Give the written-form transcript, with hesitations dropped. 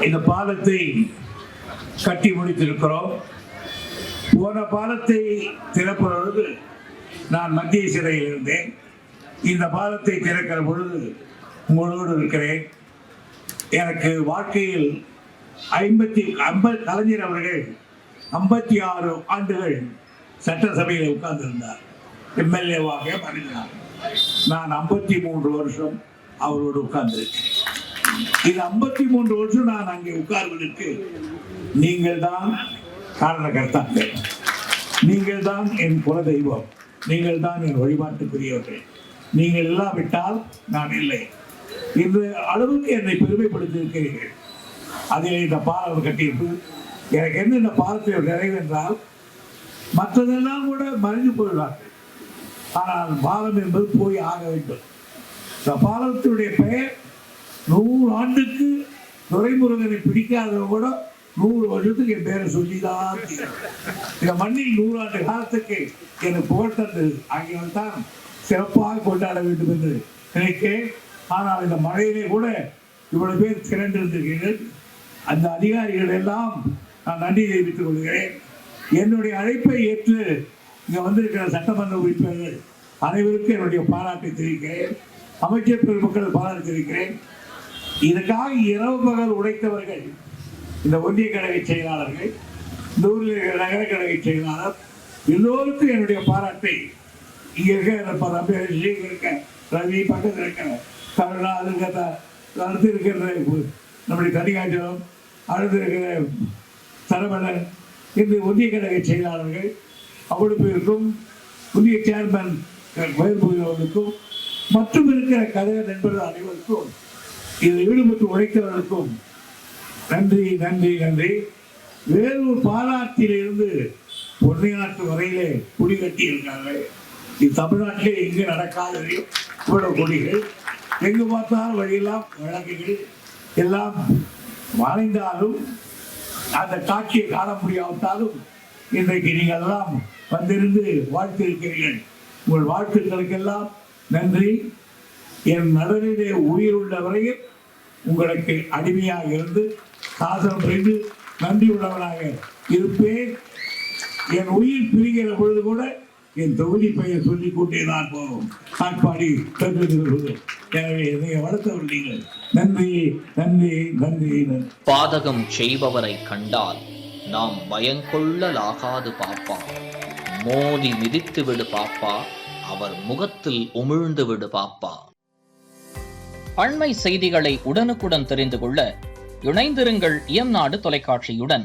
இந்த பாலத்தை கட்டி முடித்திருக்கிறோம். போன பாலத்தை திறப்பதற்கு நான் மத்திய சிறையில் இருந்தேன். இந்த பாலத்தை திறக்கிற பொழுது உங்களோடு இருக்கிறேன். எனக்கு வாழ்க்கையில் கலைஞர் அவர்கள் 56 ஆண்டுகள் சட்டசபையில் உட்கார்ந்திருந்தார், எம்எல்ஏவாக மனிதனார். நான் 53 வருஷம் அவரோடு உட்கார்ந்திருக்கேன். இது 53 வருஷம் நான் அங்கே உட்கார்வதற்கு நீங்கள் தான் காரணகர்த்தாக்கள். நீங்கள் தான் என் குல தெய்வம், நீங்கள் தான் என் வழிபாட்டுக்குரியவர்கள். நீங்கள் இல்லாவிட்டால் நான் இல்லை. இந்த அளவுக்கு என்னை பெருமைப்படுத்தியிருக்கிறீர்கள். அதில் இந்த பாலம் கட்டியிருப்பு எனக்கு என்ன, இந்த பாலத்தில் நிறைவென்றால் மற்றதெல்லாம் கூட மறைந்து போயிடுவார்கள். ஆனால் பாலம் என்பது போய் ஆக வேண்டும். இந்த பாலத்தினுடைய பெயர் 100 ஆண்டுக்கு துரைமுருகனை பிடிக்காதவங்க கூட 100 வருஷத்துக்கு என் பேரை சொல்லிதான் இந்த மண்ணில் 100 ஆண்டு காலத்துக்கு எனக்கு புகழ் தந்தது ஆகியவன் தான் சிறப்பாக கொண்டாட வேண்டும் என்று நினைக்கிறேன். ஆனால் இந்த மழையிலே கூட இவ்வளவு பேர் திரண்டிருந்திருக்கிறீர்கள். அந்த அதிகாரிகள் எல்லாம் நான் நன்றி தெரிவித்துக் கொள்கிறேன். என்னுடைய அழைப்பை ஏற்று இங்கே வந்திருக்கிற சட்டமன்ற உறுப்பினர்கள் அனைவருக்கும் என்னுடைய பாராட்டை தெரிவிக்கிறேன். அமைச்சர் பெருமக்கள் பாராட்டு தெரிவிக்கிறேன். இதற்காக இரவு பகல் உழைத்தவர்கள், இந்த ஒன்றிய கழக செயலாளர்கள், இந்த ஊரில் இருக்கிற நகர கழக செயலாளர் எல்லோருக்கும் என்னுடைய பாராட்டை இங்கே இருக்க ரவி, பக்கத்தில் இருக்கிற கருணா, அடுத்து இருக்கிற நம்முடைய தனிகாச்சலம், அடுத்து இருக்கிற சரவணன், இந்த ஒன்றிய கழக செயலாளர்கள் அவ்வளவு பேருக்கும், புதிய சேர்மன் வயற்பகுதிகளுக்கும் மற்றும் இருக்கிற கழக நண்பர்கள் அனைவருக்கும், இதில் ஈடுபட்டு உழைத்தவர்களுக்கும் நன்றி நன்றி நன்றி. வேலூர் பாலாற்றிலிருந்து பொன்னையாற்று வரையிலே குடி கட்டி இருக்காங்க. இது தமிழ்நாட்டிலே எங்கே நடக்காதது இவ்வளவு கொடிகள். எங்கு பார்த்தாலும் வழியெல்லாம் வழக்குகள் எல்லாம் வளைந்தாலும் அந்த காட்சியை காண முடியாவிட்டாலும் இன்றைக்கு நீங்கள் எல்லாம் வந்திருந்து வாழ்த்திருக்கிறீர்கள். உங்கள் வாழ்த்துக்களுக்கெல்லாம் நன்றி. என் நலனிலே உயிர் உள்ள வரையில் உங்களுக்கு அடிமையாக இருந்து சாசனம் புரிந்து நன்றி உள்ளவனாக இருப்பேன். என் உயிர் பிரிகிற பொழுது கூட என் தொகுதி பெயர் சொல்லிக் கொண்டே தான் போகும். காட்பாடி எனவே இதை வளர்த்தவர் நீங்கள். நன்றி நன்றி நன்றி நன்றி. பாதகம் செய்பவரை கண்டால் நாம் பயங்கொள்ளலாகாது பாப்பா. மோதி மிதித்து விடு பாப்பா, அவர் முகத்தில் உமிழ்ந்து விடு பாப்பா. அண்மை செய்திகளை உடனுக்குடன் தெரிந்து கொள்ள இணைந்திருங்கள் இயம்நாடு தொலைக்காட்சியுடன்.